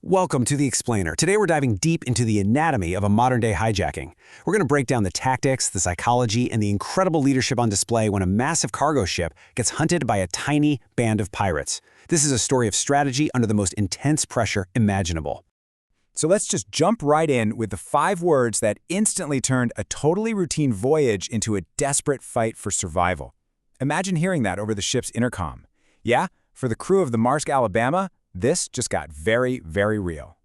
Welcome to The Explainer. Today we're diving deep into the anatomy of a modern-day hijacking. We're going to break down the tactics, the psychology, and the incredible leadership on display when a massive cargo ship gets hunted by a tiny band of pirates. This is a story of strategy under the most intense pressure imaginable. So let's just jump right in with the 5 words that instantly turned a totally routine voyage into a desperate fight for survival. Imagine hearing that over the ship's intercom. Yeah, for the crew of the Marsk, Alabama, this just got very, very real.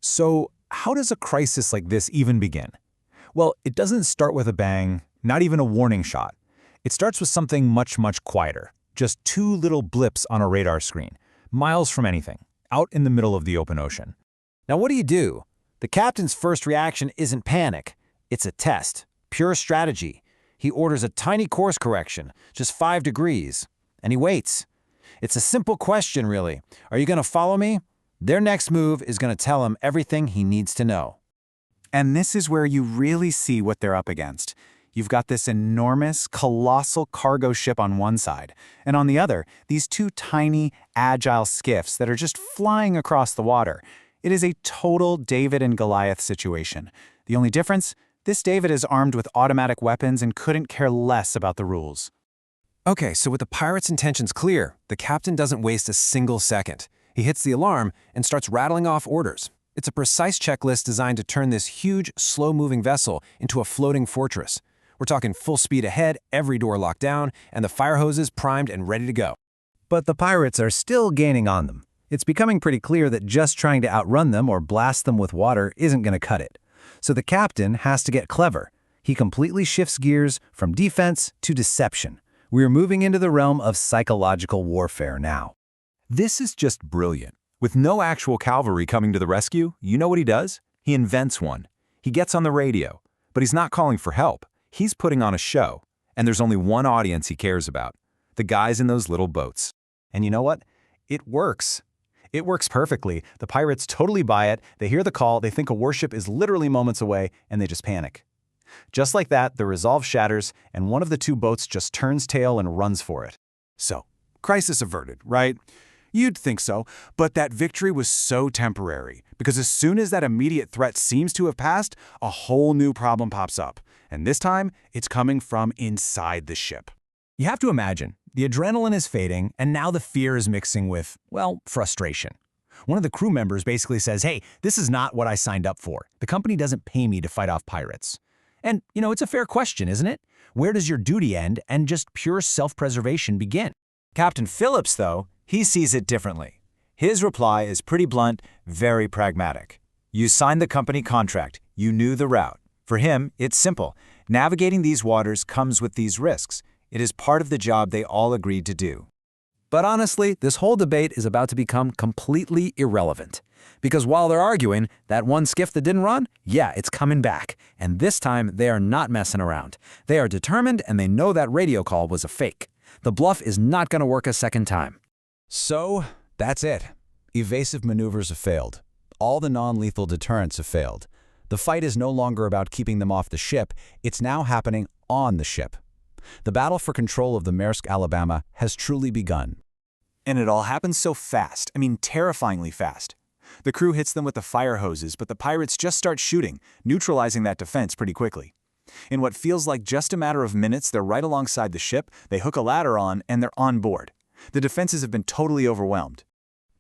So how does a crisis like this even begin? Well, it doesn't start with a bang, not even a warning shot. It starts with something much, much quieter. Just 2 little blips on a radar screen, miles from anything, out in the middle of the open ocean. Now what do? The captain's first reaction isn't panic. It's a test, pure strategy. He orders a tiny course correction, just 5 degrees, and he waits. It's a simple question, really. Are you going to follow me? Their next move is going to tell him everything he needs to know. And this is where you really see what they're up against. You've got this enormous, colossal cargo ship on one side, and on the other, these 2 tiny, agile skiffs that are just flying across the water. It is a total David and Goliath situation. The only difference? This David is armed with automatic weapons and couldn't care less about the rules. Okay, so with the pirates' intentions clear, the captain doesn't waste a single second. He hits the alarm and starts rattling off orders. It's a precise checklist designed to turn this huge, slow-moving vessel into a floating fortress. We're talking full speed ahead, every door locked down, and the fire hoses primed and ready to go. But the pirates are still gaining on them. It's becoming pretty clear that just trying to outrun them or blast them with water isn't going to cut it. So the captain has to get clever. He completely shifts gears from defense to deception. We're moving into the realm of psychological warfare now. This is just brilliant. With no actual cavalry coming to the rescue, you know what he does? He invents one. He gets on the radio, but he's not calling for help. He's putting on a show, and there's only one audience he cares about: the guys in those little boats. And you know what? It works. It works perfectly. The pirates totally buy it. They hear the call, they think a warship is literally moments away, and they just panic. Just like that, the resolve shatters, and one of the 2 boats just turns tail and runs for it. So, crisis averted, right? You'd think so, but that victory was so temporary, because as soon as that immediate threat seems to have passed, a whole new problem pops up. And this time, it's coming from inside the ship. You have to imagine, the adrenaline is fading, and now the fear is mixing with, well, frustration. One of the crew members basically says, hey, this is not what I signed up for. The company doesn't pay me to fight off pirates. And, it's a fair question, isn't it? Where does your duty end and just pure self-preservation begin? Captain Phillips, though, he sees it differently. His reply is pretty blunt, very pragmatic. You signed the company contract. You knew the route. For him, it's simple. Navigating these waters comes with these risks. It is part of the job they all agreed to do. But honestly, this whole debate is about to become completely irrelevant. Because while they're arguing, that one skiff that didn't run, yeah, it's coming back. And this time, they are not messing around. They are determined, and they know that radio call was a fake. The bluff is not going to work a second time. So, that's it. Evasive maneuvers have failed. All the non-lethal deterrents have failed. The fight is no longer about keeping them off the ship. It's now happening on the ship. The battle for control of the Marsk, Alabama has truly begun. And it all happens so fast. Terrifyingly fast. The crew hits them with the fire hoses, but the pirates just start shooting, neutralizing that defense pretty quickly. In what feels like just a matter of minutes, they're right alongside the ship, they hook a ladder on, and they're on board. The defenses have been totally overwhelmed.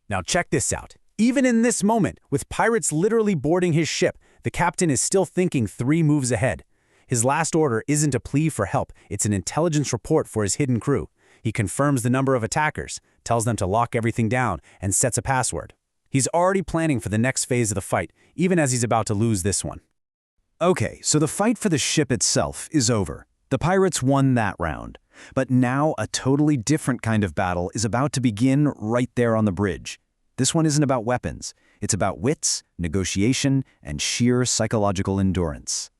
Now check this out. Even in this moment, with pirates literally boarding his ship, the captain is still thinking 3 moves ahead. His last order isn't a plea for help, it's an intelligence report for his hidden crew. He confirms the number of attackers, tells them to lock everything down, and sets a password. He's already planning for the next phase of the fight, even as he's about to lose this one. Okay, so the fight for the ship itself is over. The pirates won that round. But now a totally different kind of battle is about to begin right there on the bridge. This one isn't about weapons. It's about wits, negotiation, and sheer psychological endurance.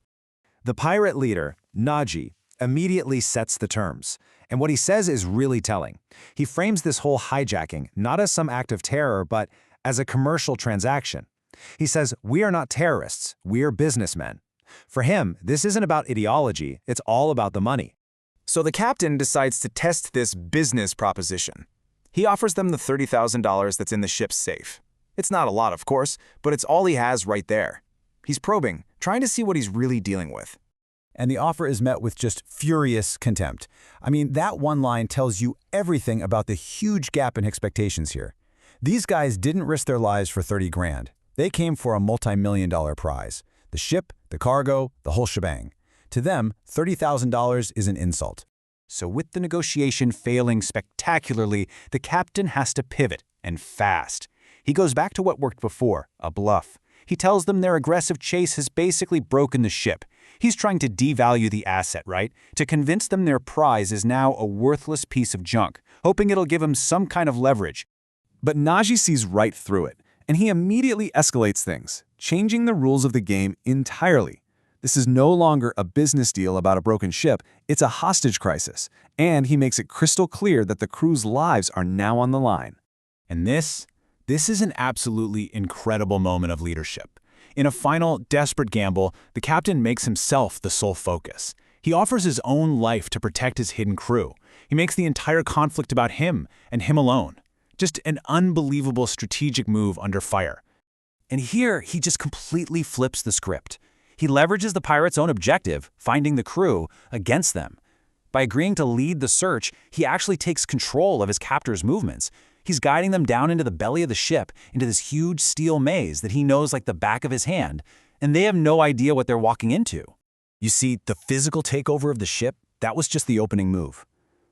The pirate leader, Naji, immediately sets the terms. And what he says is really telling. He frames this whole hijacking not as some act of terror, but as a commercial transaction. He says, we are not terrorists, we are businessmen. For him, this isn't about ideology, it's all about the money. So the captain decides to test this business proposition. He offers them the $30,000 that's in the ship's safe. It's not a lot, of course, but it's all he has right there. He's probing, trying to see what he's really dealing with. And the offer is met with just furious contempt. I mean, that one line tells you everything about the huge gap in expectations here. These guys didn't risk their lives for 30 grand. They came for a multi-million-dollar prize. The ship, the cargo, the whole shebang. To them, $30,000 is an insult. So with the negotiation failing spectacularly, the captain has to pivot, and fast. He goes back to what worked before, a bluff. He tells them their aggressive chase has basically broken the ship. He's trying to devalue the asset, right? To convince them their prize is now a worthless piece of junk, hoping it'll give him some kind of leverage. But Najee sees right through it, and he immediately escalates things, changing the rules of the game entirely. This is no longer a business deal about a broken ship, it's a hostage crisis, and he makes it crystal clear that the crew's lives are now on the line. And this is an absolutely incredible moment of leadership. In a final, desperate gamble, the captain makes himself the sole focus. He offers his own life to protect his hidden crew. He makes the entire conflict about him and him alone. Just an unbelievable strategic move under fire. And here, he just completely flips the script. He leverages the pirates' own objective, finding the crew, against them. By agreeing to lead the search, he actually takes control of his captor's movements. He's guiding them down into the belly of the ship, into this huge steel maze that he knows like the back of his hand, and they have no idea what they're walking into. You see, the physical takeover of the ship, that was just the opening move.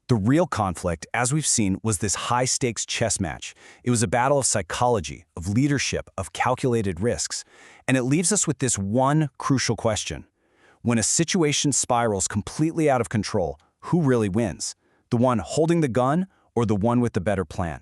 The real conflict, as we've seen, was this high-stakes chess match. It was a battle of psychology, of leadership, of calculated risks. And it leaves us with this one crucial question. When a situation spirals completely out of control, who really wins? The one holding the gun or the one with the better plan?